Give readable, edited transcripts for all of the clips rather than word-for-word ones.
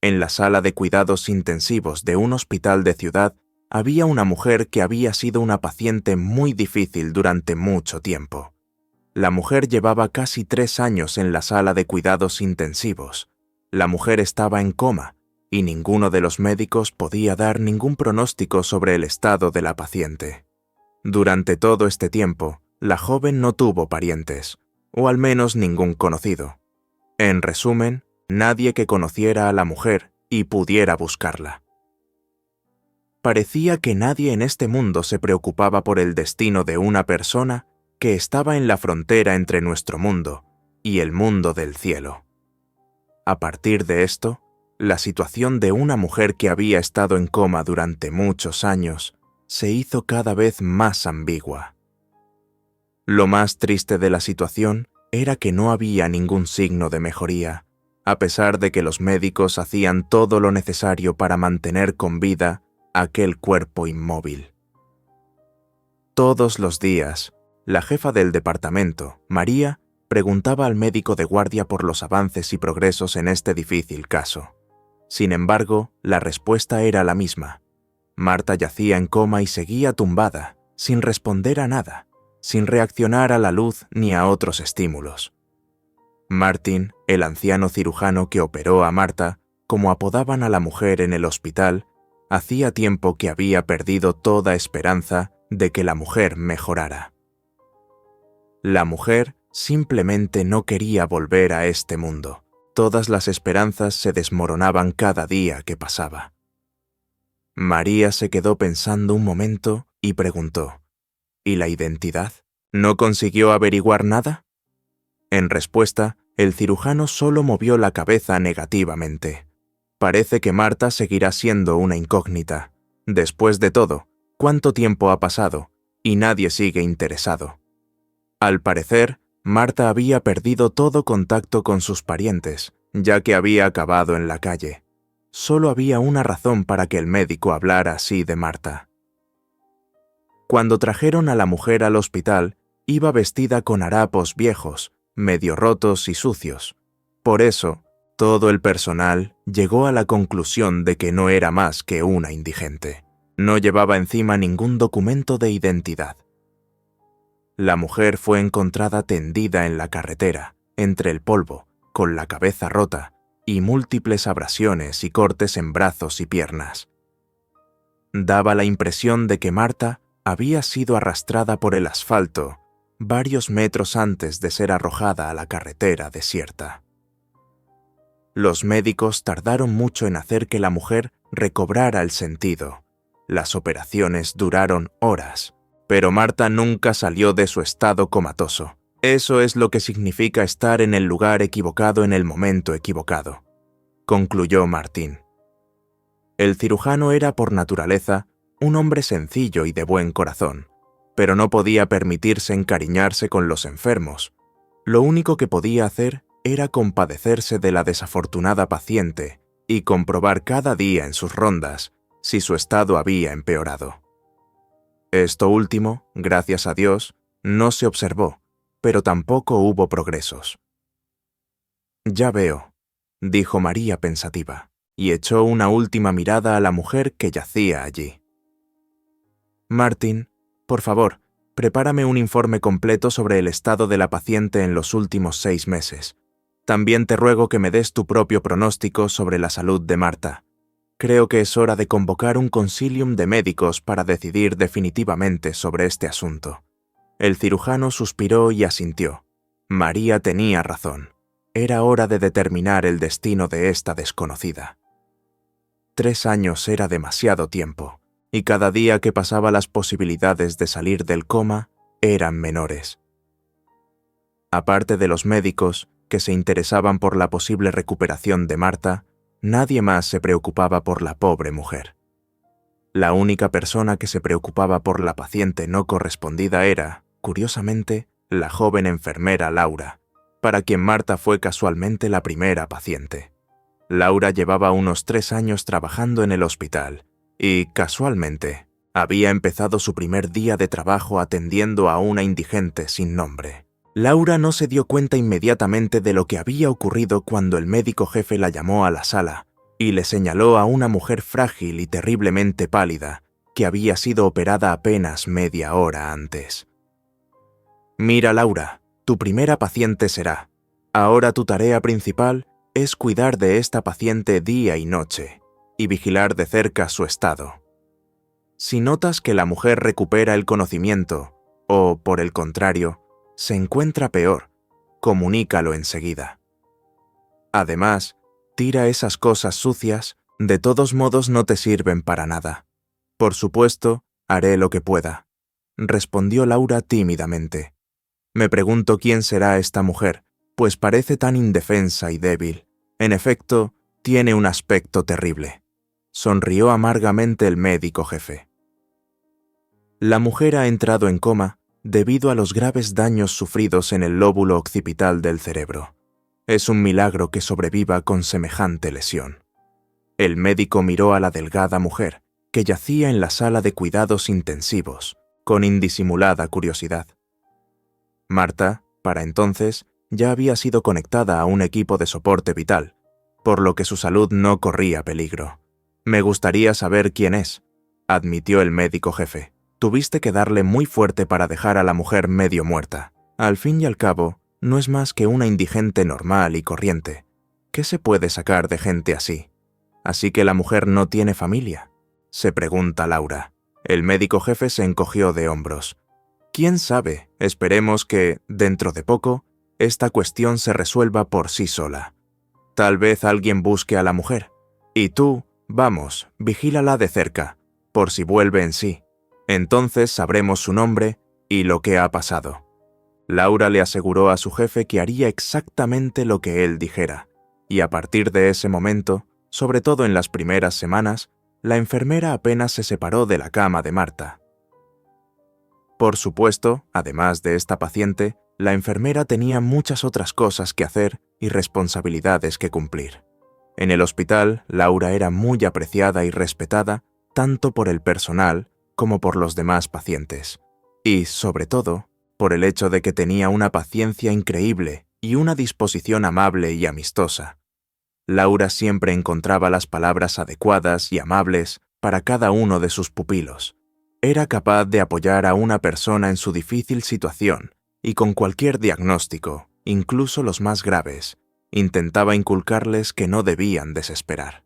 En la sala de cuidados intensivos de un hospital de ciudad había una mujer que había sido una paciente muy difícil durante mucho tiempo. La mujer llevaba casi 3 años en la sala de cuidados intensivos. La mujer estaba en coma y ninguno de los médicos podía dar ningún pronóstico sobre el estado de la paciente. Durante todo este tiempo, la joven no tuvo parientes, o al menos ningún conocido. En resumen, nadie que conociera a la mujer y pudiera buscarla. Parecía que nadie en este mundo se preocupaba por el destino de una persona que estaba en la frontera entre nuestro mundo y el mundo del cielo. A partir de esto, la situación de una mujer que había estado en coma durante muchos años se hizo cada vez más ambigua. Lo más triste de la situación era que no había ningún signo de mejoría, a pesar de que los médicos hacían todo lo necesario para mantener con vida aquel cuerpo inmóvil. Todos los días, la jefa del departamento, María, preguntaba al médico de guardia por los avances y progresos en este difícil caso. Sin embargo, la respuesta era la misma. Marta yacía en coma y seguía tumbada, sin responder a nada, sin reaccionar a la luz ni a otros estímulos. Martin, el anciano cirujano que operó a Marta, como apodaban a la mujer en el hospital, hacía tiempo que había perdido toda esperanza de que la mujer mejorara. La mujer simplemente no quería volver a este mundo. Todas las esperanzas se desmoronaban cada día que pasaba. María se quedó pensando un momento y preguntó: ¿y la identidad? ¿No consiguió averiguar nada? En respuesta, el cirujano solo movió la cabeza negativamente. Parece que Marta seguirá siendo una incógnita. Después de todo, ¿cuánto tiempo ha pasado? Y nadie sigue interesado. Al parecer, Marta había perdido todo contacto con sus parientes, ya que había acabado en la calle. Solo había una razón para que el médico hablara así de Marta. Cuando trajeron a la mujer al hospital, iba vestida con harapos viejos, medio rotos y sucios. Por eso, todo el personal llegó a la conclusión de que no era más que una indigente. No llevaba encima ningún documento de identidad. La mujer fue encontrada tendida en la carretera, entre el polvo, con la cabeza rota y múltiples abrasiones y cortes en brazos y piernas. Daba la impresión de que Marta había sido arrastrada por el asfalto varios metros antes de ser arrojada a la carretera desierta. Los médicos tardaron mucho en hacer que la mujer recobrara el sentido. Las operaciones duraron horas, pero Marta nunca salió de su estado comatoso. Eso es lo que significa estar en el lugar equivocado en el momento equivocado, concluyó Martín. El cirujano era por naturaleza un hombre sencillo y de buen corazón, pero no podía permitirse encariñarse con los enfermos. Lo único que podía hacer era compadecerse de la desafortunada paciente y comprobar cada día en sus rondas si su estado había empeorado. Esto último, gracias a Dios, no se observó, pero tampoco hubo progresos. «Ya veo», dijo María pensativa, y echó una última mirada a la mujer que yacía allí. «Martin, por favor, prepárame un informe completo sobre el estado de la paciente en los últimos 6 meses. También te ruego que me des tu propio pronóstico sobre la salud de Marta. Creo que es hora de convocar un concilium de médicos para decidir definitivamente sobre este asunto». El cirujano suspiró y asintió. María tenía razón. Era hora de determinar el destino de esta desconocida. 3 años era demasiado tiempo, y cada día que pasaba las posibilidades de salir del coma eran menores. Aparte de los médicos, que se interesaban por la posible recuperación de Marta, nadie más se preocupaba por la pobre mujer. La única persona que se preocupaba por la paciente no correspondida era, curiosamente, la joven enfermera Laura, para quien Marta fue casualmente la primera paciente. Laura llevaba unos 3 años trabajando en el hospital y, casualmente, había empezado su primer día de trabajo atendiendo a una indigente sin nombre. Laura no se dio cuenta inmediatamente de lo que había ocurrido cuando el médico jefe la llamó a la sala y le señaló a una mujer frágil y terriblemente pálida que había sido operada apenas media hora antes. «Mira, Laura, tu primera paciente será. Ahora tu tarea principal es cuidar de esta paciente día y noche y vigilar de cerca su estado. Si notas que la mujer recupera el conocimiento o, por el contrario, se encuentra peor, comunícalo enseguida. Además, tira esas cosas sucias, de todos modos no te sirven para nada. Por supuesto, haré lo que pueda», respondió Laura tímidamente. «Me pregunto quién será esta mujer, pues parece tan indefensa y débil. En efecto, tiene un aspecto terrible», sonrió amargamente el médico jefe. La mujer ha entrado en coma debido a los graves daños sufridos en el lóbulo occipital del cerebro. Es un milagro que sobreviva con semejante lesión. El médico miró a la delgada mujer, que yacía en la sala de cuidados intensivos, con indisimulada curiosidad. Marta, para entonces, ya había sido conectada a un equipo de soporte vital, por lo que su salud no corría peligro. «Me gustaría saber quién es», admitió el médico jefe. «Tuviste que darle muy fuerte para dejar a la mujer medio muerta. Al fin y al cabo, no es más que una indigente normal y corriente. ¿Qué se puede sacar de gente así? ¿Así que la mujer no tiene familia?», se pregunta Laura. El médico jefe se encogió de hombros. «¿Quién sabe? Esperemos que, dentro de poco, esta cuestión se resuelva por sí sola. Tal vez alguien busque a la mujer. Y tú, vamos, vigílala de cerca, por si vuelve en sí. Entonces sabremos su nombre y lo que ha pasado». Laura le aseguró a su jefe que haría exactamente lo que él dijera, y a partir de ese momento, sobre todo en las primeras semanas, la enfermera apenas se separó de la cama de Marta. Por supuesto, además de esta paciente, la enfermera tenía muchas otras cosas que hacer y responsabilidades que cumplir. En el hospital, Laura era muy apreciada y respetada tanto por el personal como por los demás pacientes, y, sobre todo, por el hecho de que tenía una paciencia increíble y una disposición amable y amistosa. Laura siempre encontraba las palabras adecuadas y amables para cada uno de sus pupilos. Era capaz de apoyar a una persona en su difícil situación y con cualquier diagnóstico, incluso los más graves, intentaba inculcarles que no debían desesperar.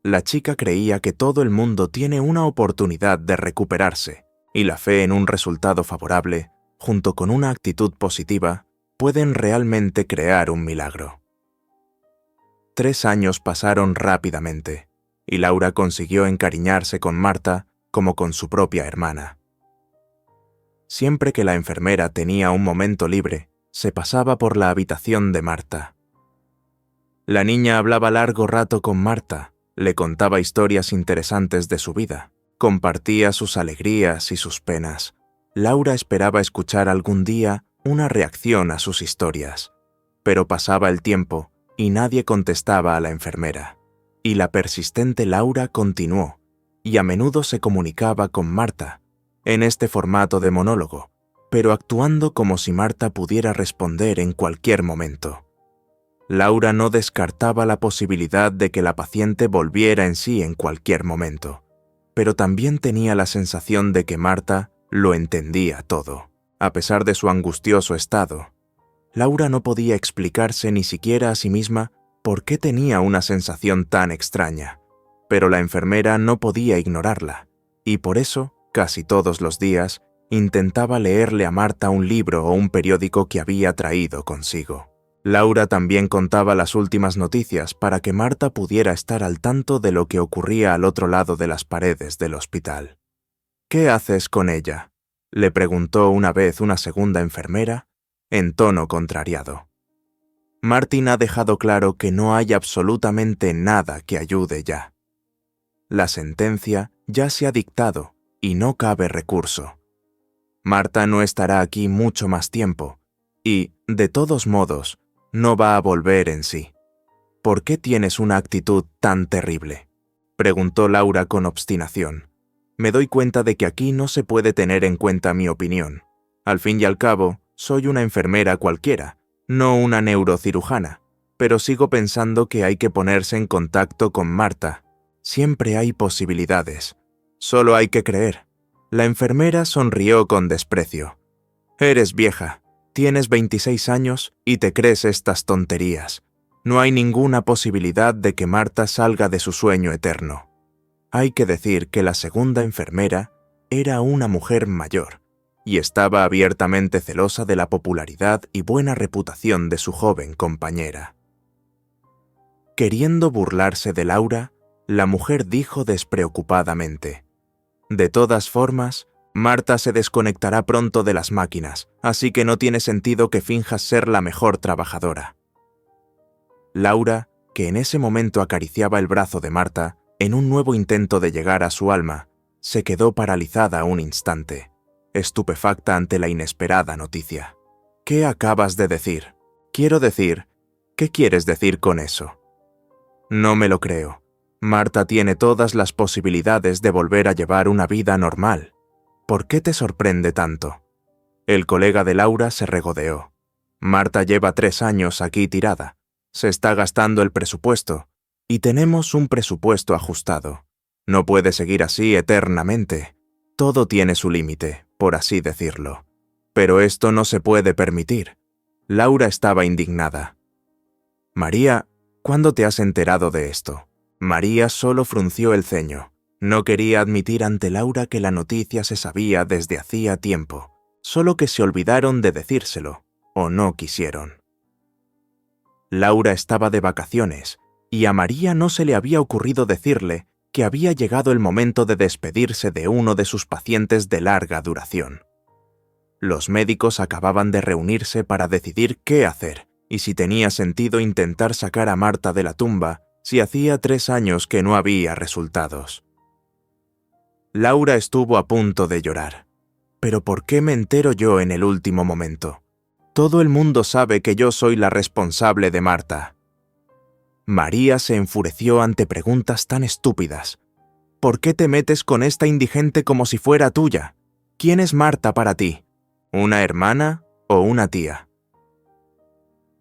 La chica creía que todo el mundo tiene una oportunidad de recuperarse y la fe en un resultado favorable, junto con una actitud positiva, pueden realmente crear un milagro. 3 años pasaron rápidamente y Laura consiguió encariñarse con Marta como con su propia hermana. Siempre que la enfermera tenía un momento libre, se pasaba por la habitación de Marta. La niña hablaba largo rato con Marta, le contaba historias interesantes de su vida, compartía sus alegrías y sus penas. Laura esperaba escuchar algún día una reacción a sus historias, pero pasaba el tiempo y nadie contestaba a la enfermera. Y la persistente Laura continuó, y a menudo se comunicaba con Marta, en este formato de monólogo, pero actuando como si Marta pudiera responder en cualquier momento. Laura no descartaba la posibilidad de que la paciente volviera en sí en cualquier momento, pero también tenía la sensación de que Marta lo entendía todo. A pesar de su angustioso estado, Laura no podía explicarse ni siquiera a sí misma por qué tenía una sensación tan extraña, pero la enfermera no podía ignorarla, y por eso, casi todos los días, intentaba leerle a Marta un libro o un periódico que había traído consigo. Laura también contaba las últimas noticias para que Marta pudiera estar al tanto de lo que ocurría al otro lado de las paredes del hospital. «¿Qué haces con ella?», le preguntó una vez una segunda enfermera, en tono contrariado. «Martin ha dejado claro que no hay absolutamente nada que ayude ya. La sentencia ya se ha dictado y no cabe recurso. Marta no estará aquí mucho más tiempo y, de todos modos, no va a volver en sí. ¿Por qué tienes una actitud tan terrible?», preguntó Laura con obstinación. «Me doy cuenta de que aquí no se puede tener en cuenta mi opinión. Al fin y al cabo, soy una enfermera cualquiera, no una neurocirujana. pero sigo pensando que hay que ponerse en contacto con Marta. Siempre hay posibilidades. Solo hay que creer. La enfermera sonrió con desprecio. Eres vieja, tienes 26 años y te crees estas tonterías. No hay ninguna posibilidad de que Marta salga de su sueño eterno. Hay que decir que la segunda enfermera era una mujer mayor y estaba abiertamente celosa de la popularidad y buena reputación de su joven compañera. Queriendo burlarse de Laura, la mujer dijo despreocupadamente: «De todas formas, Marta se desconectará pronto de las máquinas, así que no tiene sentido que finjas ser la mejor trabajadora». Laura, que en ese momento acariciaba el brazo de Marta, en un nuevo intento de llegar a su alma, se quedó paralizada un instante, estupefacta ante la inesperada noticia. «¿Qué acabas de decir? Quiero decir, ¿qué quieres decir con eso?» «No me lo creo. Marta tiene todas las posibilidades de volver a llevar una vida normal. ¿Por qué te sorprende tanto?» El colega de Laura se regodeó. «Marta lleva 3 años aquí tirada. Se está gastando el presupuesto. Y tenemos un presupuesto ajustado. No puede seguir así eternamente. Todo tiene su límite, por así decirlo. Pero esto no se puede permitir». Laura estaba indignada. «María, ¿cuándo te has enterado de esto?» María solo frunció el ceño. No quería admitir ante Laura que la noticia se sabía desde hacía tiempo, solo que se olvidaron de decírselo, o no quisieron. Laura estaba de vacaciones, y a María no se le había ocurrido decirle que había llegado el momento de despedirse de uno de sus pacientes de larga duración. Los médicos acababan de reunirse para decidir qué hacer, y si tenía sentido intentar sacar a Marta de la tumba, si hacía 3 años que no había resultados. Laura estuvo a punto de llorar. «¿Pero por qué me entero yo en el último momento? Todo el mundo sabe que yo soy la responsable de Marta». María se enfureció ante preguntas tan estúpidas. «¿Por qué te metes con esta indigente como si fuera tuya? ¿Quién es Marta para ti? ¿Una hermana o una tía?»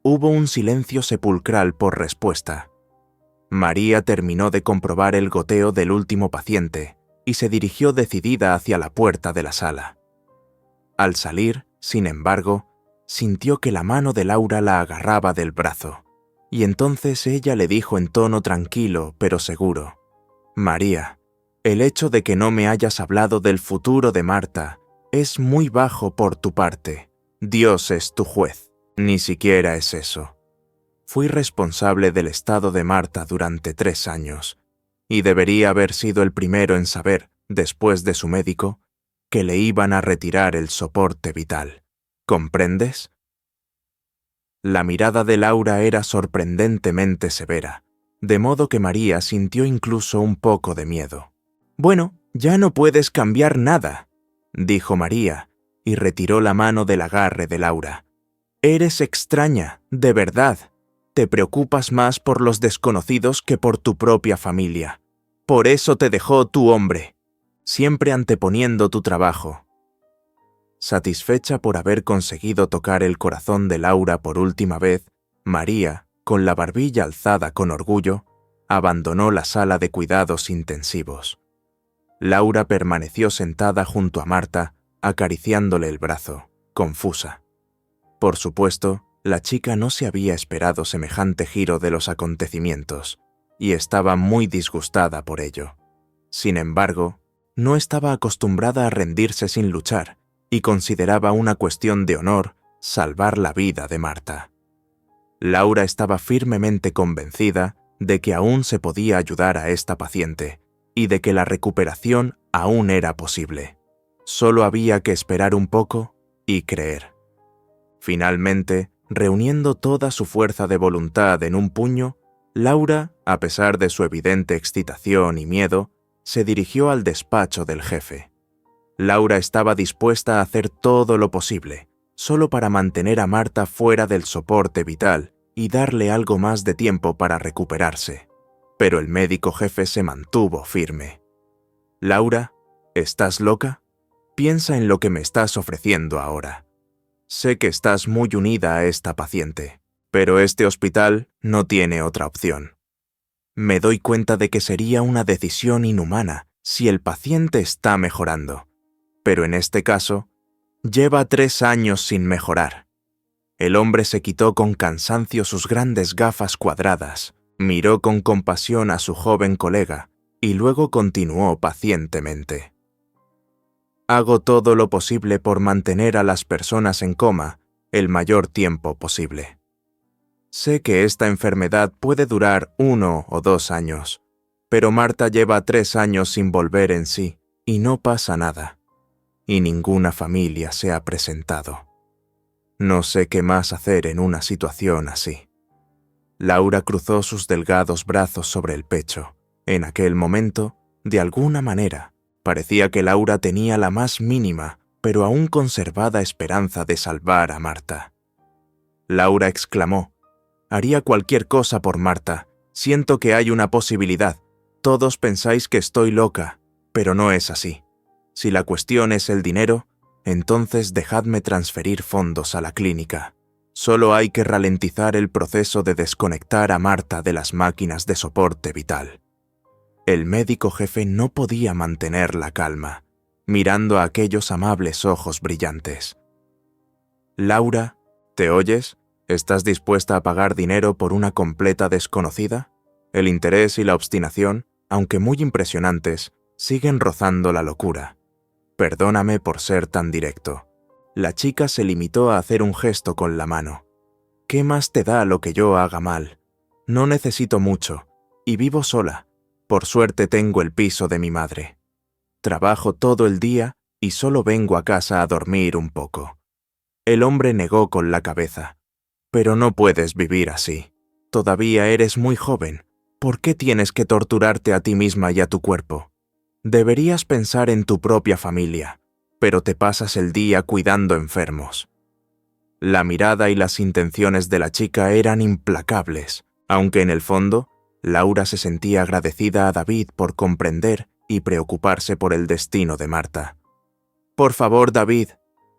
Hubo un silencio sepulcral por respuesta. María terminó de comprobar el goteo del último paciente y se dirigió decidida hacia la puerta de la sala. Al salir, sin embargo, sintió que la mano de Laura la agarraba del brazo, y entonces ella le dijo en tono tranquilo pero seguro: «María, el hecho de que no me hayas hablado del futuro de Marta es muy bajo por tu parte. Dios es tu juez. Ni siquiera es eso. Fui responsable del estado de Marta durante 3 años, y debería haber sido el primero en saber, después de su médico, que le iban a retirar el soporte vital. ¿Comprendes?» La mirada de Laura era sorprendentemente severa, de modo que María sintió incluso un poco de miedo. «Bueno, ya no puedes cambiar nada», dijo María, y retiró la mano del agarre de Laura. «Eres extraña, de verdad. Te preocupas más por los desconocidos que por tu propia familia. Por eso te dejó tu hombre, siempre anteponiendo tu trabajo». Satisfecha por haber conseguido tocar el corazón de Laura por última vez, María, con la barbilla alzada con orgullo, abandonó la sala de cuidados intensivos. Laura permaneció sentada junto a Marta, acariciándole el brazo, confusa. Por supuesto, la chica no se había esperado semejante giro de los acontecimientos, y estaba muy disgustada por ello. Sin embargo, no estaba acostumbrada a rendirse sin luchar, y consideraba una cuestión de honor salvar la vida de Marta. Laura estaba firmemente convencida de que aún se podía ayudar a esta paciente, y de que la recuperación aún era posible. Solo había que esperar un poco y creer. Finalmente, reuniendo toda su fuerza de voluntad en un puño, Laura, a pesar de su evidente excitación y miedo, se dirigió al despacho del jefe. Laura estaba dispuesta a hacer todo lo posible, solo para mantener a Marta fuera del soporte vital y darle algo más de tiempo para recuperarse. Pero el médico jefe se mantuvo firme. «Laura, ¿estás loca? Piensa en lo que me estás ofreciendo ahora. Sé que estás muy unida a esta paciente. Pero este hospital no tiene otra opción. Me doy cuenta de que sería una decisión inhumana si el paciente está mejorando, pero en este caso, lleva 3 años sin mejorar. El hombre se quitó con cansancio sus grandes gafas cuadradas, miró con compasión a su joven colega y luego continuó pacientemente. Hago todo lo posible por mantener a las personas en coma el mayor tiempo posible. Sé que esta enfermedad puede durar 1 o 2 años, pero Marta lleva 3 años sin volver en sí y no pasa nada. Y ninguna familia se ha presentado. No sé qué más hacer en una situación así. Laura cruzó sus delgados brazos sobre el pecho. En aquel momento, de alguna manera, parecía que Laura tenía la más mínima, pero aún conservada esperanza de salvar a Marta. Laura exclamó: «Haría cualquier cosa por Marta. Siento que hay una posibilidad. Todos pensáis que estoy loca, pero no es así. Si la cuestión es el dinero, entonces dejadme transferir fondos a la clínica. Solo hay que ralentizar el proceso de desconectar a Marta de las máquinas de soporte vital». El médico jefe no podía mantener la calma, mirando a aquellos amables ojos brillantes. «Laura, ¿te oyes? ¿Estás dispuesta a pagar dinero por una completa desconocida? El interés y la obstinación, aunque muy impresionantes, siguen rozando la locura. Perdóname por ser tan directo». La chica se limitó a hacer un gesto con la mano. «¿Qué más te da lo que yo haga mal? No necesito mucho, y vivo sola. Por suerte tengo el piso de mi madre. Trabajo todo el día y solo vengo a casa a dormir un poco». El hombre negó con la cabeza. «Pero no puedes vivir así. Todavía eres muy joven. ¿Por qué tienes que torturarte a ti misma y a tu cuerpo? Deberías pensar en tu propia familia, pero te pasas el día cuidando enfermos». La mirada y las intenciones de la chica eran implacables, aunque en el fondo, Laura se sentía agradecida a David por comprender y preocuparse por el destino de Marta. «Por favor, David»,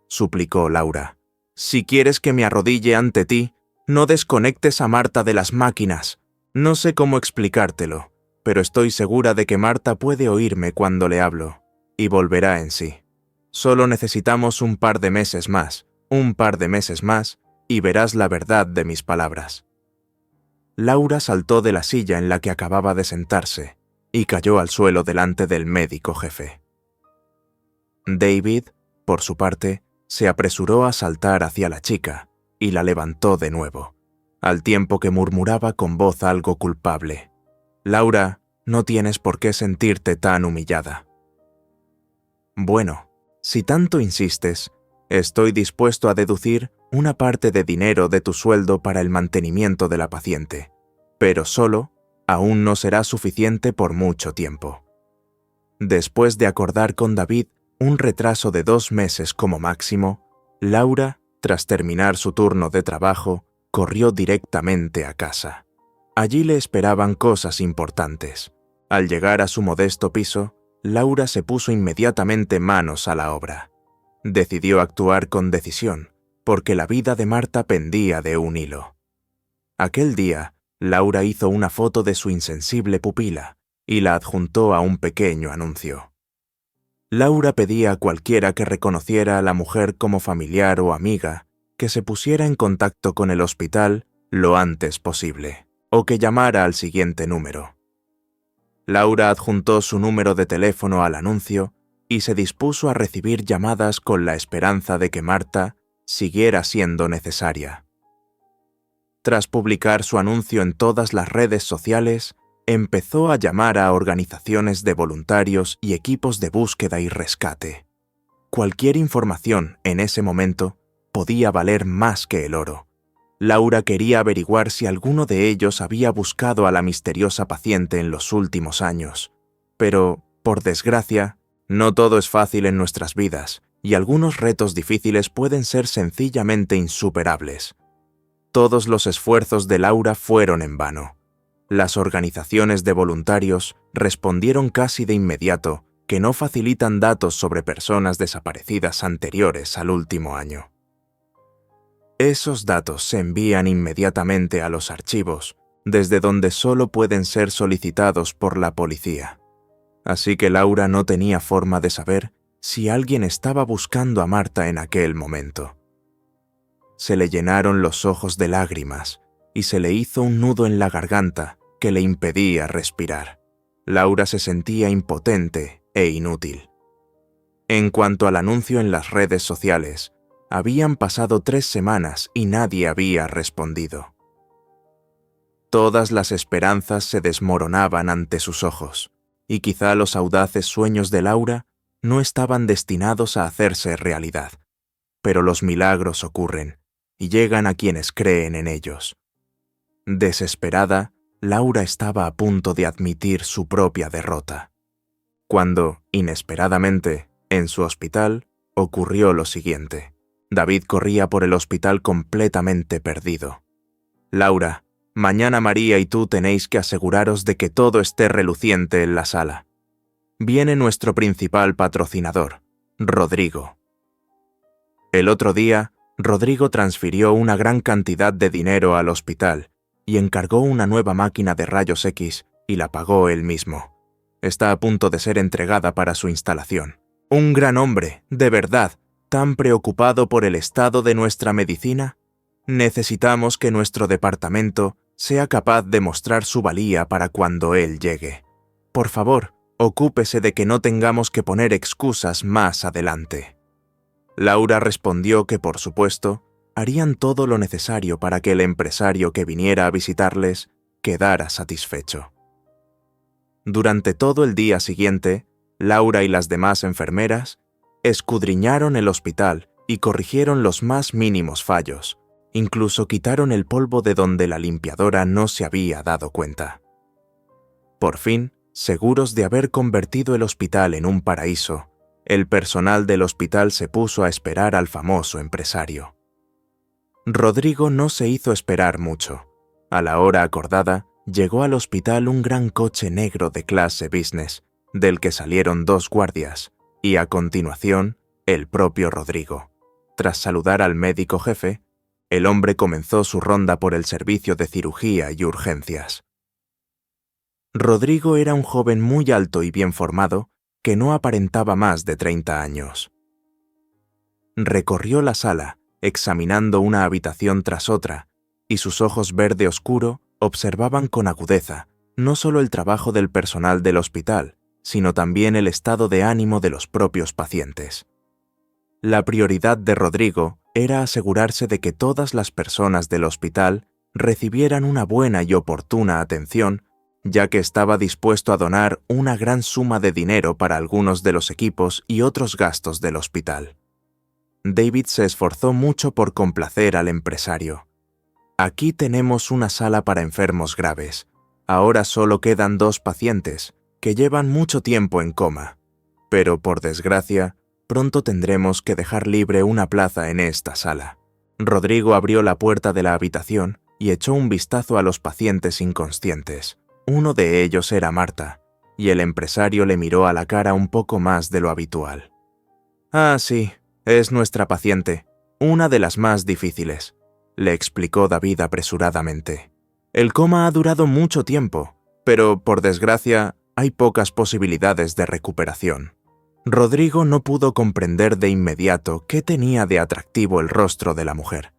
suplicó Laura, «si quieres que me arrodille ante ti, no desconectes a Marta de las máquinas. No sé cómo explicártelo, pero estoy segura de que Marta puede oírme cuando le hablo, y volverá en sí. Solo necesitamos un par de meses más, y verás la verdad de mis palabras». Laura saltó de la silla en la que acababa de sentarse y cayó al suelo delante del médico jefe. David, por su parte, se apresuró a saltar hacia la chica y la levantó de nuevo, al tiempo que murmuraba con voz algo culpable: «Laura, no tienes por qué sentirte tan humillada». «Bueno, si tanto insistes, estoy dispuesto a deducir una parte de dinero de tu sueldo para el mantenimiento de la paciente, pero solo aún no será suficiente por mucho tiempo». Después de acordar con David un retraso de 2 meses como máximo, Laura, tras terminar su turno de trabajo, corrió directamente a casa. Allí le esperaban cosas importantes. Al llegar a su modesto piso, Laura se puso inmediatamente manos a la obra. Decidió actuar con decisión, porque la vida de Marta pendía de un hilo. Aquel día, Laura hizo una foto de su insensible pupila y la adjuntó a un pequeño anuncio. Laura pedía a cualquiera que reconociera a la mujer como familiar o amiga que se pusiera en contacto con el hospital lo antes posible, o que llamara al siguiente número. Laura adjuntó su número de teléfono al anuncio y se dispuso a recibir llamadas con la esperanza de que Marta siguiera siendo necesaria. Tras publicar su anuncio en todas las redes sociales, empezó a llamar a organizaciones de voluntarios y equipos de búsqueda y rescate. Cualquier información en ese momento podía valer más que el oro. Laura quería averiguar si alguno de ellos había buscado a la misteriosa paciente en los últimos años. Pero, por desgracia, no todo es fácil en nuestras vidas, y algunos retos difíciles pueden ser sencillamente insuperables. Todos los esfuerzos de Laura fueron en vano. Las organizaciones de voluntarios respondieron casi de inmediato que no facilitan datos sobre personas desaparecidas anteriores al último año. Esos datos se envían inmediatamente a los archivos, desde donde solo pueden ser solicitados por la policía. Así que Laura no tenía forma de saber si alguien estaba buscando a Marta en aquel momento. Se le llenaron los ojos de lágrimas y se le hizo un nudo en la garganta que le impedía respirar. Laura se sentía impotente e inútil. En cuanto al anuncio en las redes sociales, habían pasado 3 semanas y nadie había respondido. Todas las esperanzas se desmoronaban ante sus ojos, y quizá los audaces sueños de Laura no estaban destinados a hacerse realidad. Pero los milagros ocurren, y llegan a quienes creen en ellos. Desesperada, Laura estaba a punto de admitir su propia derrota, cuando, inesperadamente, en su hospital, ocurrió lo siguiente. David corría por el hospital completamente perdido. «Laura, mañana María y tú tenéis que aseguraros de que todo esté reluciente en la sala. Viene nuestro principal patrocinador, Rodrigo». El otro día, Rodrigo transfirió una gran cantidad de dinero al hospital y encargó una nueva máquina de rayos X y la pagó él mismo. Está a punto de ser entregada para su instalación. Un gran hombre, de verdad, tan preocupado por el estado de nuestra medicina. Necesitamos que nuestro departamento sea capaz de mostrar su valía para cuando él llegue. Por favor, ocúpese de que no tengamos que poner excusas más adelante. Laura respondió que, por supuesto, harían todo lo necesario para que el empresario que viniera a visitarles quedara satisfecho. Durante todo el día siguiente, Laura y las demás enfermeras escudriñaron el hospital y corrigieron los más mínimos fallos. Incluso quitaron el polvo de donde la limpiadora no se había dado cuenta. Por fin, seguros de haber convertido el hospital en un paraíso, el personal del hospital se puso a esperar al famoso empresario. Rodrigo no se hizo esperar mucho. A la hora acordada, llegó al hospital un gran coche negro de clase business, del que salieron 2 guardias, y a continuación, el propio Rodrigo. Tras saludar al médico jefe, el hombre comenzó su ronda por el servicio de cirugía y urgencias. Rodrigo era un joven muy alto y bien formado, que no aparentaba más de 30 años. Recorrió la sala, examinando una habitación tras otra, y sus ojos verde oscuro observaban con agudeza no solo el trabajo del personal del hospital, sino también el estado de ánimo de los propios pacientes. La prioridad de Rodrigo era asegurarse de que todas las personas del hospital recibieran una buena y oportuna atención, ya que estaba dispuesto a donar una gran suma de dinero para algunos de los equipos y otros gastos del hospital. David se esforzó mucho por complacer al empresario. «Aquí tenemos una sala para enfermos graves. Ahora solo quedan 2 pacientes, que llevan mucho tiempo en coma. Pero, por desgracia, pronto tendremos que dejar libre una plaza en esta sala». Rodrigo abrió la puerta de la habitación y echó un vistazo a los pacientes inconscientes. Uno de ellos era Marta, y el empresario le miró a la cara un poco más de lo habitual. «Ah, sí, es nuestra paciente, una de las más difíciles», le explicó David apresuradamente. «El coma ha durado mucho tiempo, pero, por desgracia, hay pocas posibilidades de recuperación». Rodrigo no pudo comprender de inmediato qué tenía de atractivo el rostro de la mujer.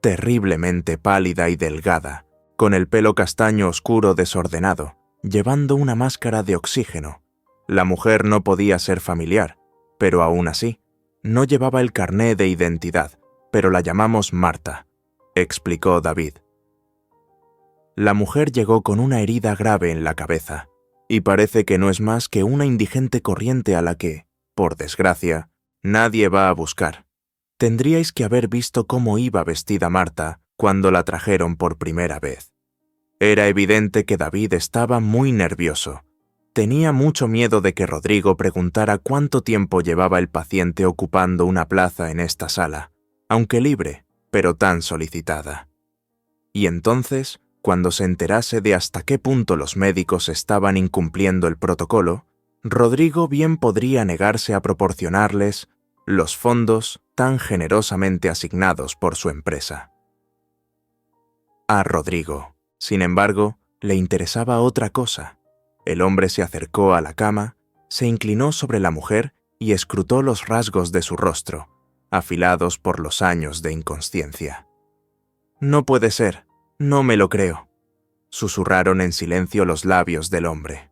Terriblemente pálida y delgada, con el pelo castaño oscuro desordenado, llevando una máscara de oxígeno. La mujer no podía ser familiar, pero aún así, no llevaba el carné de identidad, pero la llamamos Marta, explicó David. La mujer llegó con una herida grave en la cabeza, y parece que no es más que una indigente corriente a la que, por desgracia, nadie va a buscar. Tendríais que haber visto cómo iba vestida Marta cuando la trajeron por primera vez. Era evidente que David estaba muy nervioso. Tenía mucho miedo de que Rodrigo preguntara cuánto tiempo llevaba el paciente ocupando una plaza en esta sala, aunque libre, pero tan solicitada. Y entonces, cuando se enterase de hasta qué punto los médicos estaban incumpliendo el protocolo, Rodrigo bien podría negarse a proporcionarles los fondos tan generosamente asignados por su empresa. A Rodrigo, sin embargo, le interesaba otra cosa. El hombre se acercó a la cama, se inclinó sobre la mujer y escrutó los rasgos de su rostro, afilados por los años de inconsciencia. «No puede ser, no me lo creo», susurraron en silencio los labios del hombre.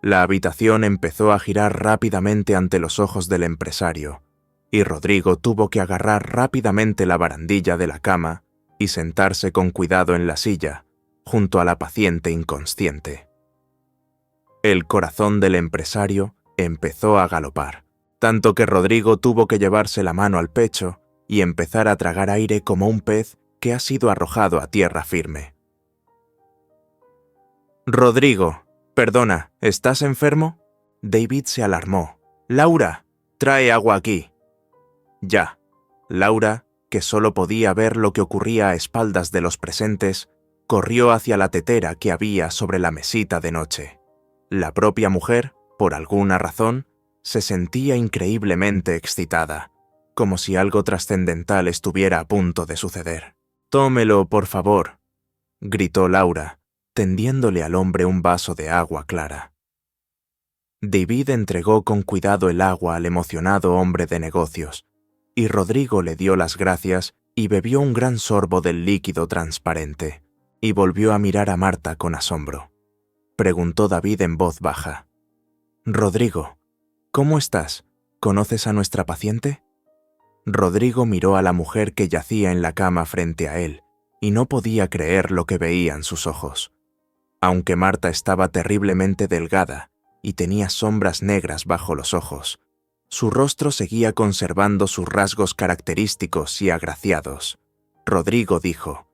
La habitación empezó a girar rápidamente ante los ojos del empresario, y Rodrigo tuvo que agarrar rápidamente la barandilla de la cama y sentarse con cuidado en la silla, junto a la paciente inconsciente. El corazón del empresario empezó a galopar, tanto que Rodrigo tuvo que llevarse la mano al pecho y empezar a tragar aire como un pez que ha sido arrojado a tierra firme. «Rodrigo, perdona, ¿estás enfermo?». David se alarmó. «Laura, trae agua aquí». Ya. Laura, que solo podía ver lo que ocurría a espaldas de los presentes, corrió hacia la tetera que había sobre la mesita de noche. La propia mujer, por alguna razón, se sentía increíblemente excitada, como si algo trascendental estuviera a punto de suceder. «Tómelo, por favor», gritó Laura, tendiéndole al hombre un vaso de agua clara. David entregó con cuidado el agua al emocionado hombre de negocios, y Rodrigo le dio las gracias y bebió un gran sorbo del líquido transparente, y volvió a mirar a Marta con asombro. Preguntó David en voz baja. «Rodrigo, ¿cómo estás? ¿Conoces a nuestra paciente?». Rodrigo miró a la mujer que yacía en la cama frente a él, y no podía creer lo que veían sus ojos. Aunque Marta estaba terriblemente delgada y tenía sombras negras bajo los ojos, su rostro seguía conservando sus rasgos característicos y agraciados. Rodrigo dijo: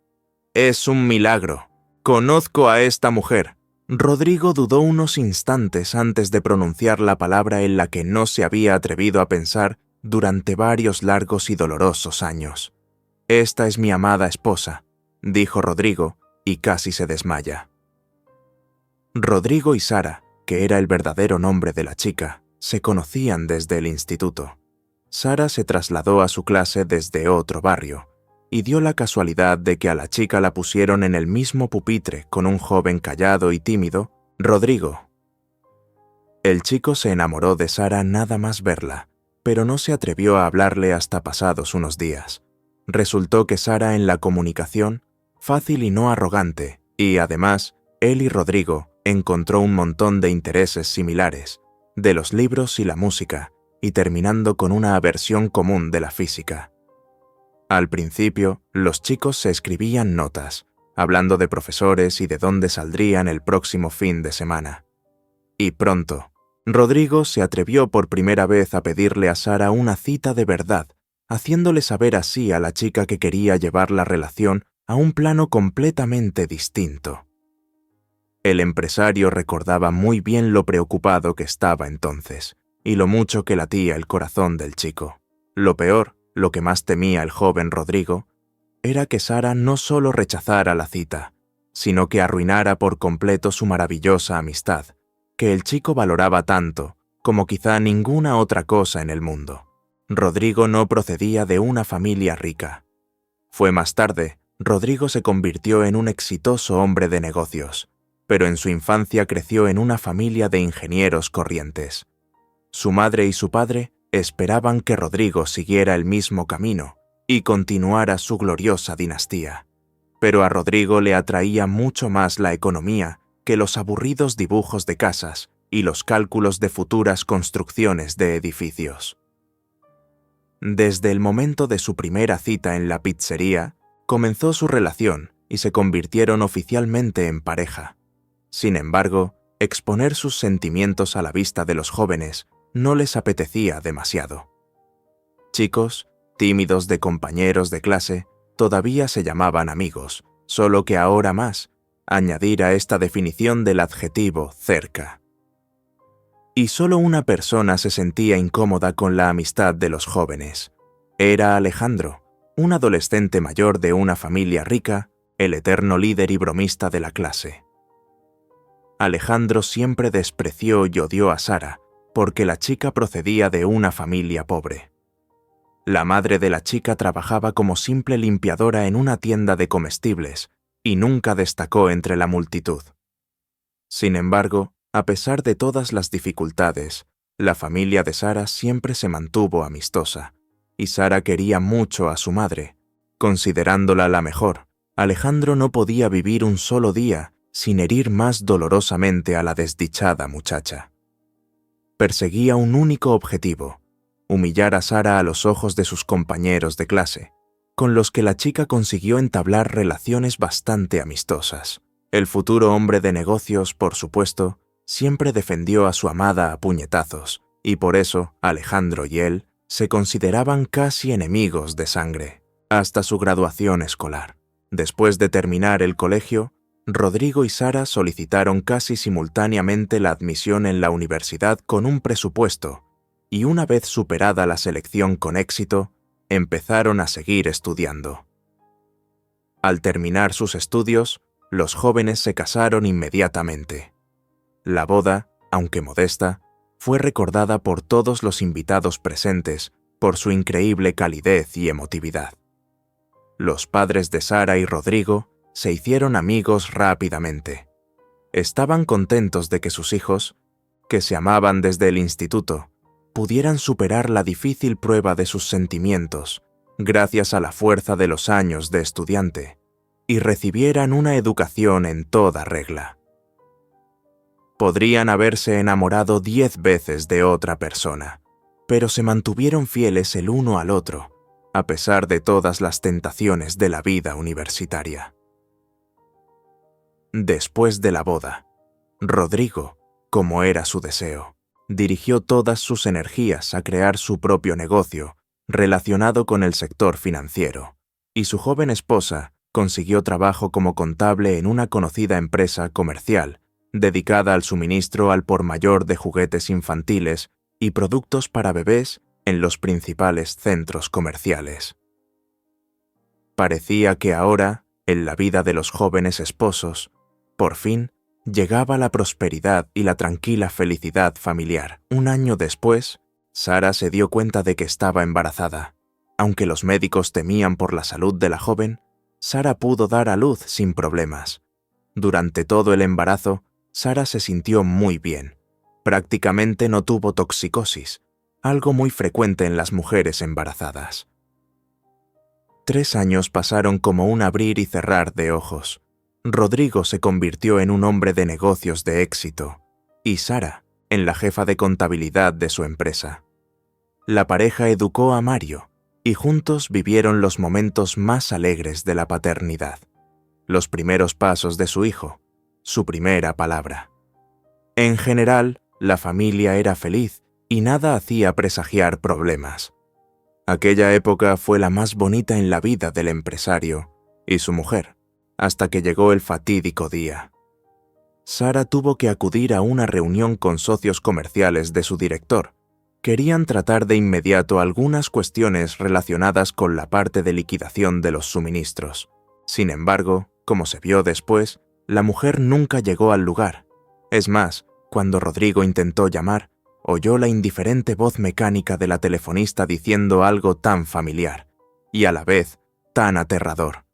«Es un milagro. Conozco a esta mujer». Rodrigo dudó unos instantes antes de pronunciar la palabra en la que no se había atrevido a pensar durante varios largos y dolorosos años. «Esta es mi amada esposa», dijo Rodrigo, y casi se desmaya. Rodrigo y Sara, que era el verdadero nombre de la chica, se conocían desde el instituto. Sara se trasladó a su clase desde otro barrio, y dio la casualidad de que a la chica la pusieron en el mismo pupitre con un joven callado y tímido, Rodrigo. El chico se enamoró de Sara nada más verla, pero no se atrevió a hablarle hasta pasados unos días. Resultó que Sara en la comunicación, fácil y no arrogante, y además, él y Rodrigo encontró un montón de intereses similares, de los libros y la música, y terminando con una aversión común de la física. Al principio, los chicos se escribían notas, hablando de profesores y de dónde saldrían el próximo fin de semana. Y pronto, Rodrigo se atrevió por primera vez a pedirle a Sara una cita de verdad, haciéndole saber así a la chica que quería llevar la relación a un plano completamente distinto. El empresario recordaba muy bien lo preocupado que estaba entonces, y lo mucho que latía el corazón del chico. Lo peor, lo que más temía el joven Rodrigo, era que Sara no solo rechazara la cita, sino que arruinara por completo su maravillosa amistad, que el chico valoraba tanto como quizá ninguna otra cosa en el mundo. Rodrigo no procedía de una familia rica. Fue más tarde, Rodrigo se convirtió en un exitoso hombre de negocios, pero en su infancia creció en una familia de ingenieros corrientes. Su madre y su padre esperaban que Rodrigo siguiera el mismo camino y continuara su gloriosa dinastía. Pero a Rodrigo le atraía mucho más la economía que los aburridos dibujos de casas y los cálculos de futuras construcciones de edificios. Desde el momento de su primera cita en la pizzería, comenzó su relación y se convirtieron oficialmente en pareja. Sin embargo, exponer sus sentimientos a la vista de los jóvenes no les apetecía demasiado. Chicos, tímidos de compañeros de clase, todavía se llamaban amigos, solo que ahora más, añadir a esta definición del adjetivo cerca. Y solo una persona se sentía incómoda con la amistad de los jóvenes. Era Alejandro, un adolescente mayor de una familia rica, el eterno líder y bromista de la clase. Alejandro siempre despreció y odió a Sara, porque la chica procedía de una familia pobre. La madre de la chica trabajaba como simple limpiadora en una tienda de comestibles y nunca destacó entre la multitud. Sin embargo, a pesar de todas las dificultades, la familia de Sara siempre se mantuvo amistosa, y Sara quería mucho a su madre. Considerándola la mejor, Alejandro no podía vivir un solo día sin herir más dolorosamente a la desdichada muchacha. Perseguía un único objetivo: humillar a Sara a los ojos de sus compañeros de clase, con los que la chica consiguió entablar relaciones bastante amistosas. El futuro hombre de negocios, por supuesto, siempre defendió a su amada a puñetazos, y por eso Alejandro y él se consideraban casi enemigos de sangre, hasta su graduación escolar. Después de terminar el colegio, Rodrigo y Sara solicitaron casi simultáneamente la admisión en la universidad con un presupuesto, y una vez superada la selección con éxito, empezaron a seguir estudiando. Al terminar sus estudios, los jóvenes se casaron inmediatamente. La boda, aunque modesta, fue recordada por todos los invitados presentes por su increíble calidez y emotividad. Los padres de Sara y Rodrigo se hicieron amigos rápidamente. Estaban contentos de que sus hijos, que se amaban desde el instituto, pudieran superar la difícil prueba de sus sentimientos gracias a la fuerza de los años de estudiante y recibieran una educación en toda regla. Podrían haberse enamorado 10 veces de otra persona, pero se mantuvieron fieles el uno al otro, a pesar de todas las tentaciones de la vida universitaria. Después de la boda, Rodrigo, como era su deseo, dirigió todas sus energías a crear su propio negocio relacionado con el sector financiero, y su joven esposa consiguió trabajo como contable en una conocida empresa comercial dedicada al suministro al por mayor de juguetes infantiles y productos para bebés en los principales centros comerciales. Parecía que ahora, en la vida de los jóvenes esposos, por fin, llegaba la prosperidad y la tranquila felicidad familiar. Un año después, Sara se dio cuenta de que estaba embarazada. Aunque los médicos temían por la salud de la joven, Sara pudo dar a luz sin problemas. Durante todo el embarazo, Sara se sintió muy bien. Prácticamente no tuvo toxicosis, algo muy frecuente en las mujeres embarazadas. 3 años pasaron como un abrir y cerrar de ojos. Rodrigo se convirtió en un hombre de negocios de éxito, y Sara en la jefa de contabilidad de su empresa. La pareja educó a Mario, y juntos vivieron los momentos más alegres de la paternidad, los primeros pasos de su hijo, su primera palabra. En general, la familia era feliz y nada hacía presagiar problemas. Aquella época fue la más bonita en la vida del empresario y su mujer, hasta que llegó el fatídico día. Sara tuvo que acudir a una reunión con socios comerciales de su director. Querían tratar de inmediato algunas cuestiones relacionadas con la parte de liquidación de los suministros. Sin embargo, como se vio después, la mujer nunca llegó al lugar. Es más, cuando Rodrigo intentó llamar, oyó la indiferente voz mecánica de la telefonista diciendo algo tan familiar, y a la vez tan aterrador.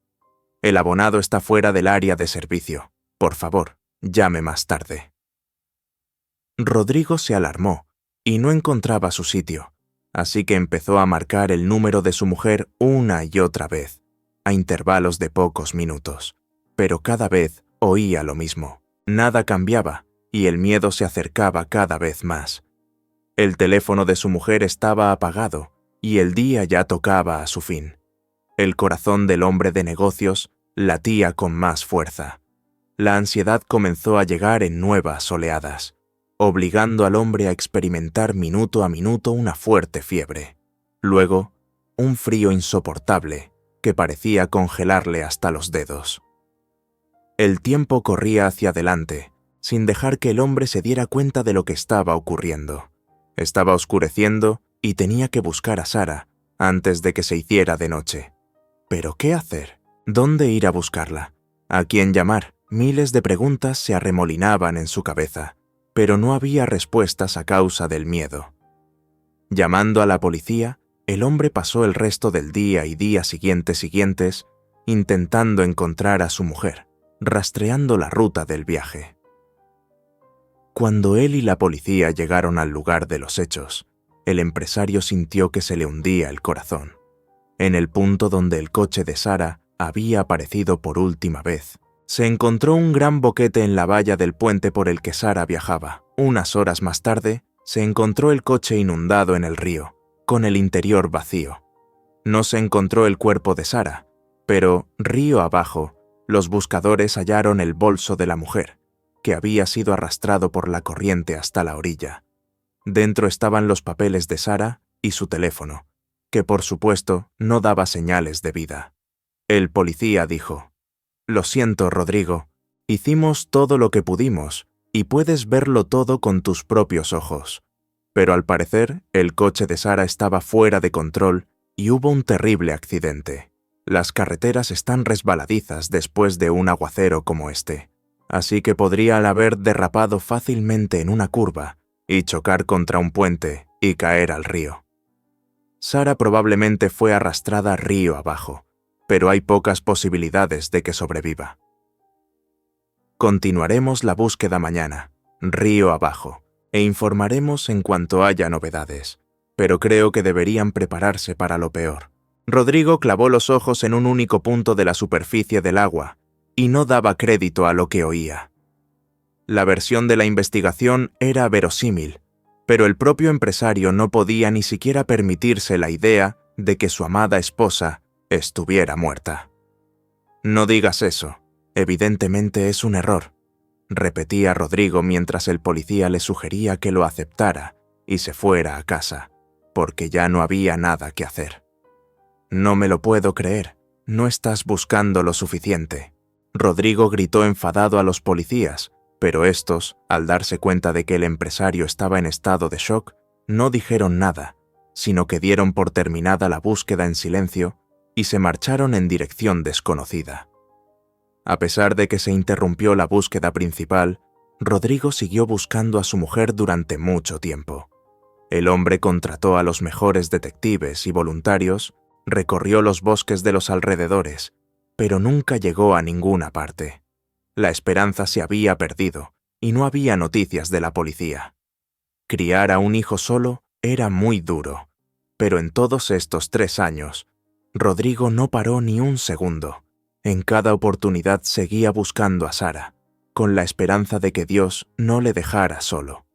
El abonado está fuera del área de servicio. Por favor, llame más tarde. Rodrigo se alarmó y no encontraba su sitio, así que empezó a marcar el número de su mujer una y otra vez, a intervalos de pocos minutos. Pero cada vez oía lo mismo. Nada cambiaba y el miedo se acercaba cada vez más. El teléfono de su mujer estaba apagado y el día ya tocaba a su fin. El corazón del hombre de negocios latía con más fuerza. La ansiedad comenzó a llegar en nuevas oleadas, obligando al hombre a experimentar minuto a minuto una fuerte fiebre. Luego, un frío insoportable que parecía congelarle hasta los dedos. El tiempo corría hacia adelante, sin dejar que el hombre se diera cuenta de lo que estaba ocurriendo. Estaba oscureciendo y tenía que buscar a Sara antes de que se hiciera de noche. ¿Pero qué hacer? ¿Dónde ir a buscarla? ¿A quién llamar? Miles de preguntas se arremolinaban en su cabeza, pero no había respuestas a causa del miedo. Llamando a la policía, el hombre pasó el resto del día y días siguientes intentando encontrar a su mujer, rastreando la ruta del viaje. Cuando él y la policía llegaron al lugar de los hechos, el empresario sintió que se le hundía el corazón. En el punto donde el coche de Sara había aparecido por última vez, se encontró un gran boquete en la valla del puente por el que Sara viajaba. Unas horas más tarde, se encontró el coche inundado en el río, con el interior vacío. No se encontró el cuerpo de Sara, pero, río abajo, los buscadores hallaron el bolso de la mujer, que había sido arrastrado por la corriente hasta la orilla. Dentro estaban los papeles de Sara y su teléfono, que por supuesto no daba señales de vida. El policía dijo: «Lo siento, Rodrigo, hicimos todo lo que pudimos y puedes verlo todo con tus propios ojos. Pero al parecer, el coche de Sara estaba fuera de control y hubo un terrible accidente. Las carreteras están resbaladizas después de un aguacero como este, así que podrían haber derrapado fácilmente en una curva y chocar contra un puente y caer al río. Sara probablemente fue arrastrada río abajo, pero hay pocas posibilidades de que sobreviva. Continuaremos la búsqueda mañana, río abajo, e informaremos en cuanto haya novedades, pero creo que deberían prepararse para lo peor». Rodrigo clavó los ojos en un único punto de la superficie del agua y no daba crédito a lo que oía. La versión de la investigación era verosímil, pero el propio empresario no podía ni siquiera permitirse la idea de que su amada esposa estuviera muerta. «No digas eso, evidentemente es un error», repetía Rodrigo mientras el policía le sugería que lo aceptara y se fuera a casa, porque ya no había nada que hacer. «No me lo puedo creer, no estás buscando lo suficiente». Rodrigo gritó enfadado a los policías, pero estos, al darse cuenta de que el empresario estaba en estado de shock, no dijeron nada, sino que dieron por terminada la búsqueda en silencio y se marcharon en dirección desconocida. A pesar de que se interrumpió la búsqueda principal, Rodrigo siguió buscando a su mujer durante mucho tiempo. El hombre contrató a los mejores detectives y voluntarios, recorrió los bosques de los alrededores, pero nunca llegó a ninguna parte. La esperanza se había perdido y no había noticias de la policía. Criar a un hijo solo era muy duro, pero en todos estos 3 años, Rodrigo no paró ni un segundo. En cada oportunidad seguía buscando a Sara, con la esperanza de que Dios no le dejara solo.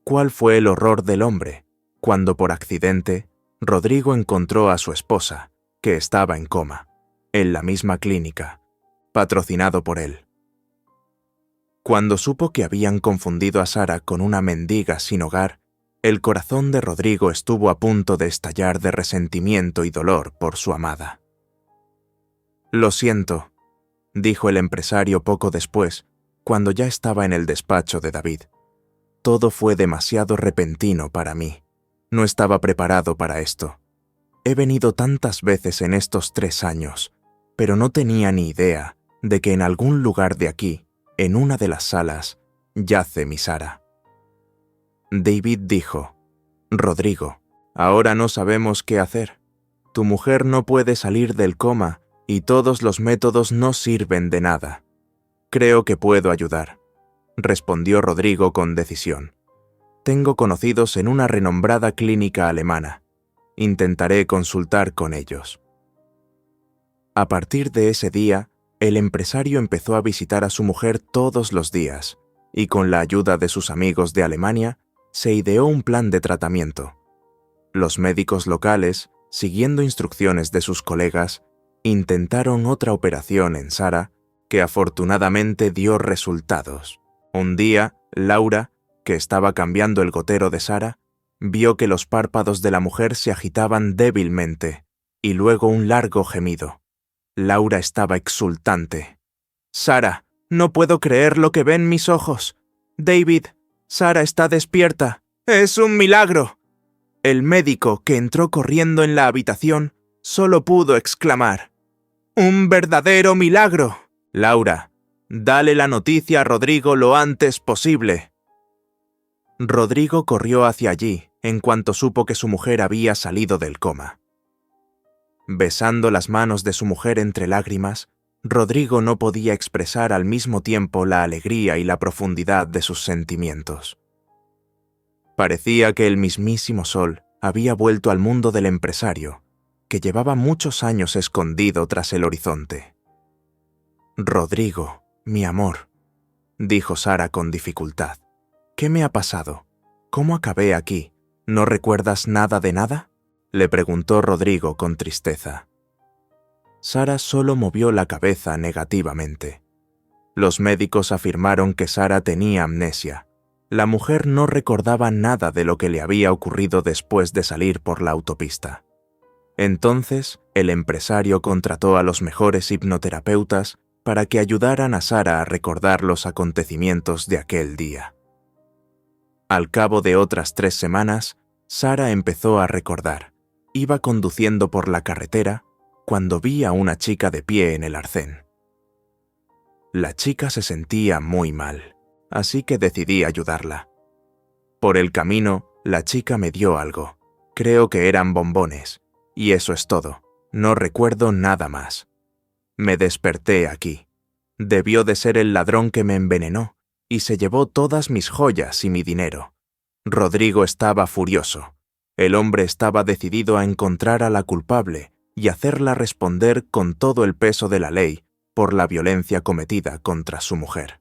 ¿Cuál fue el horror del hombre cuando por accidente Rodrigo encontró a su esposa, que estaba en coma, en la misma clínica, patrocinado por él? Cuando supo que habían confundido a Sara con una mendiga sin hogar, el corazón de Rodrigo estuvo a punto de estallar de resentimiento y dolor por su amada. «Lo siento», dijo el empresario poco después, cuando ya estaba en el despacho de David. «Todo fue demasiado repentino para mí. No estaba preparado para esto. He venido tantas veces en estos 3 años, pero no tenía ni idea de que en algún lugar de aquí, en una de las salas, yace mi Sara». David dijo: «Rodrigo, ahora no sabemos qué hacer. Tu mujer no puede salir del coma y todos los métodos no sirven de nada. Creo que puedo ayudar», respondió Rodrigo con decisión. «Tengo conocidos en una renombrada clínica alemana. Intentaré consultar con ellos». A partir de ese día, el empresario empezó a visitar a su mujer todos los días y con la ayuda de sus amigos de Alemania, se ideó un plan de tratamiento. Los médicos locales, siguiendo instrucciones de sus colegas, intentaron otra operación en Sara, que afortunadamente dio resultados. Un día, Laura, que estaba cambiando el gotero de Sara, vio que los párpados de la mujer se agitaban débilmente, y luego un largo gemido. Laura estaba exultante. «Sara, no puedo creer lo que ven mis ojos. David, Sara está despierta. ¡Es un milagro!». El médico, que entró corriendo en la habitación, solo pudo exclamar: «¡Un verdadero milagro!». «Laura, Dale la noticia a Rodrigo lo antes posible. Rodrigo corrió hacia allí en cuanto supo que su mujer había salido del coma. Besando las manos de su mujer entre lágrimas, Rodrigo no podía expresar al mismo tiempo la alegría y la profundidad de sus sentimientos. Parecía que el mismísimo sol había vuelto al mundo del empresario, que llevaba muchos años escondido tras el horizonte. «Rodrigo, mi amor», dijo Sara con dificultad. «¿Qué me ha pasado? ¿Cómo acabé aquí? ¿No recuerdas nada de nada?», le preguntó Rodrigo con tristeza. Sara solo movió la cabeza negativamente. Los médicos afirmaron que Sara tenía amnesia. La mujer no recordaba nada de lo que le había ocurrido después de salir por la autopista. Entonces, el empresario contrató a los mejores hipnoterapeutas para que ayudaran a Sara a recordar los acontecimientos de aquel día. Al cabo de otras 3 semanas, Sara empezó a recordar. Iba conduciendo por la carretera cuando vi a una chica de pie en el arcén. La chica se sentía muy mal, así que decidí ayudarla. Por el camino, la chica me dio algo. Creo que eran bombones, y eso es todo. No recuerdo nada más. Me desperté aquí. Debió de ser el ladrón que me envenenó, y se llevó todas mis joyas y mi dinero. Rodrigo estaba furioso. El hombre estaba decidido a encontrar a la culpable y hacerla responder con todo el peso de la ley por la violencia cometida contra su mujer.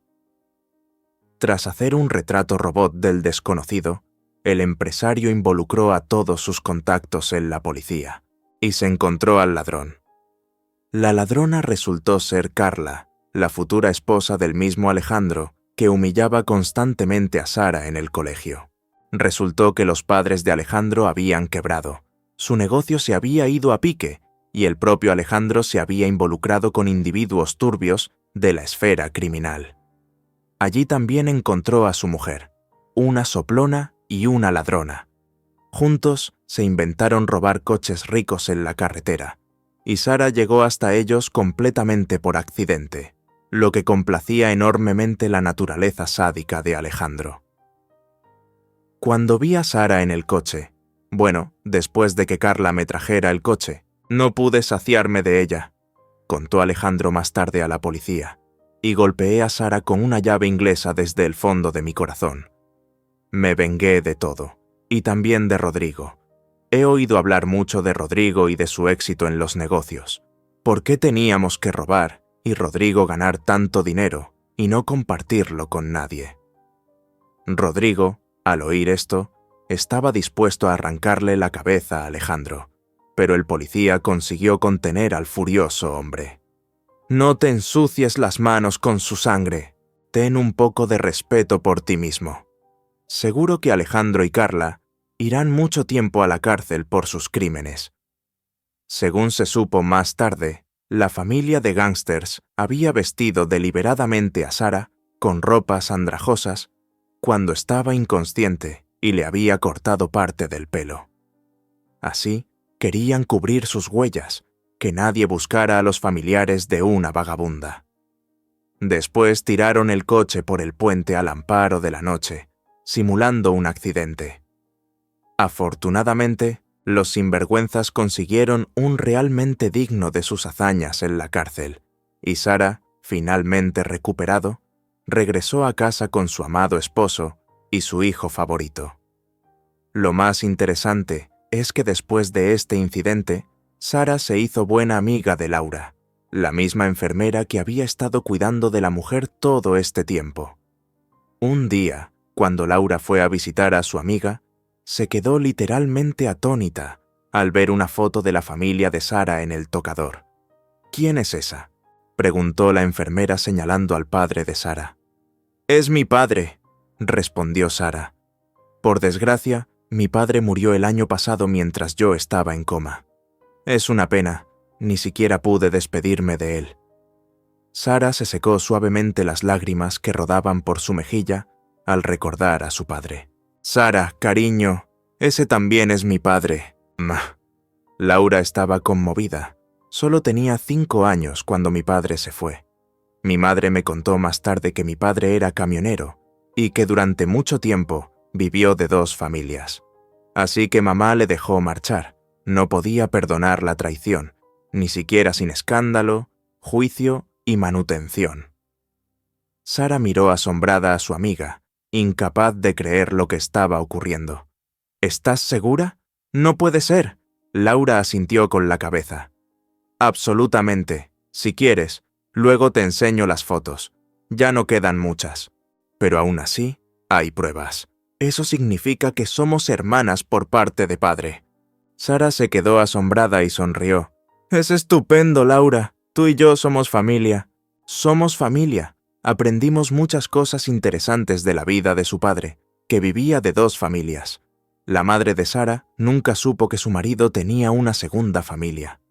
Tras hacer un retrato robot del desconocido, el empresario involucró a todos sus contactos en la policía y se encontró al ladrón. La ladrona resultó ser Carla, la futura esposa del mismo Alejandro, que humillaba constantemente a Sara en el colegio. Resultó que los padres de Alejandro habían quebrado, su negocio se había ido a pique y el propio Alejandro se había involucrado con individuos turbios de la esfera criminal. Allí también encontró a su mujer, una soplona y una ladrona. Juntos se inventaron robar coches ricos en la carretera, y Sara llegó hasta ellos completamente por accidente, lo que complacía enormemente la naturaleza sádica de Alejandro. Cuando vi a Sara en el coche, después de que Carla me trajera el coche, no pude saciarme de ella, contó Alejandro más tarde a la policía, y golpeé a Sara con una llave inglesa desde el fondo de mi corazón. Me vengué de todo, y también de Rodrigo. He oído hablar mucho de Rodrigo y de su éxito en los negocios. ¿Por qué teníamos que robar y Rodrigo ganar tanto dinero y no compartirlo con nadie? Rodrigo, al oír esto, estaba dispuesto a arrancarle la cabeza a Alejandro, pero el policía consiguió contener al furioso hombre. «No te ensucies las manos con su sangre. Ten un poco de respeto por ti mismo. Seguro que Alejandro y Carla irán mucho tiempo a la cárcel por sus crímenes». Según se supo más tarde, la familia de gángsters había vestido deliberadamente a Sara con ropas andrajosas cuando estaba inconsciente y le había cortado parte del pelo. Así, querían cubrir sus huellas, que nadie buscara a los familiares de una vagabunda. Después tiraron el coche por el puente al amparo de la noche, simulando un accidente. Afortunadamente, los sinvergüenzas consiguieron un realmente digno de sus hazañas en la cárcel, y Sara, finalmente recuperado, regresó a casa con su amado esposo y su hijo favorito. Lo más interesante es que después de este incidente, Sara se hizo buena amiga de Laura, la misma enfermera que había estado cuidando de la mujer todo este tiempo. Un día, cuando Laura fue a visitar a su amiga, se quedó literalmente atónita al ver una foto de la familia de Sara en el tocador. «¿Quién es esa?», preguntó la enfermera señalando al padre de Sara. «Es mi padre», respondió Sara. «Por desgracia, mi padre murió el año pasado mientras yo estaba en coma. Es una pena, ni siquiera pude despedirme de él». Sara se secó suavemente las lágrimas que rodaban por su mejilla al recordar a su padre. «Sara, cariño, ese también es mi padre». Laura estaba conmovida. Solo tenía 5 años cuando mi padre se fue. Mi madre me contó más tarde que mi padre era camionero y que durante mucho tiempo vivió de 2 familias. Así que mamá le dejó marchar. No podía perdonar la traición, ni siquiera sin escándalo, juicio y manutención. Sara miró asombrada a su amiga, incapaz de creer lo que estaba ocurriendo. ¿Estás segura? No puede ser. Laura asintió con la cabeza. Absolutamente. Si quieres, luego te enseño las fotos. Ya no quedan muchas. Pero aún así, hay pruebas. Eso significa que somos hermanas por parte de padre. Sara se quedó asombrada y sonrió. Es estupendo, Laura. Tú y yo somos familia. Somos familia. Aprendimos muchas cosas interesantes de la vida de su padre, que vivía de 2 familias. La madre de Sara nunca supo que su marido tenía una segunda familia.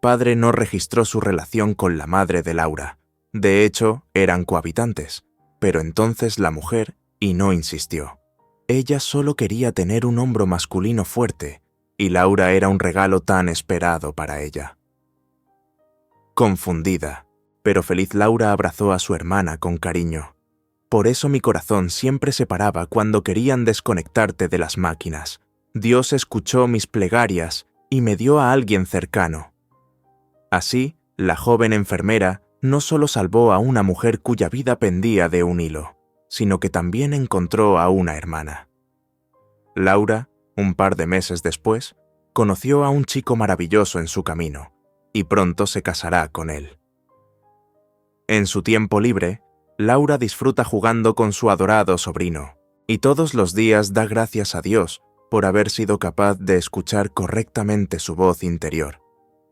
Padre no registró su relación con la madre de Laura. De hecho, eran cohabitantes, pero entonces la mujer y no insistió. Ella solo quería tener un hombro masculino fuerte, y Laura era un regalo tan esperado para ella. Confundida, pero feliz, Laura abrazó a su hermana con cariño. Por eso mi corazón siempre se paraba cuando querían desconectarte de las máquinas. Dios escuchó mis plegarias y me dio a alguien cercano. Así, la joven enfermera no solo salvó a una mujer cuya vida pendía de un hilo, sino que también encontró a una hermana. Laura, un par de meses después, conoció a un chico maravilloso en su camino, y pronto se casará con él. En su tiempo libre, Laura disfruta jugando con su adorado sobrino, y todos los días da gracias a Dios por haber sido capaz de escuchar correctamente su voz interior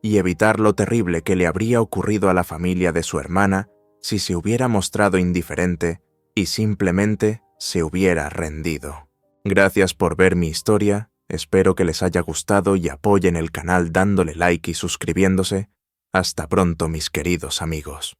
y evitar lo terrible que le habría ocurrido a la familia de su hermana si se hubiera mostrado indiferente y simplemente se hubiera rendido. Gracias por ver mi historia, espero que les haya gustado y apoyen el canal dándole like y suscribiéndose. Hasta pronto, mis queridos amigos.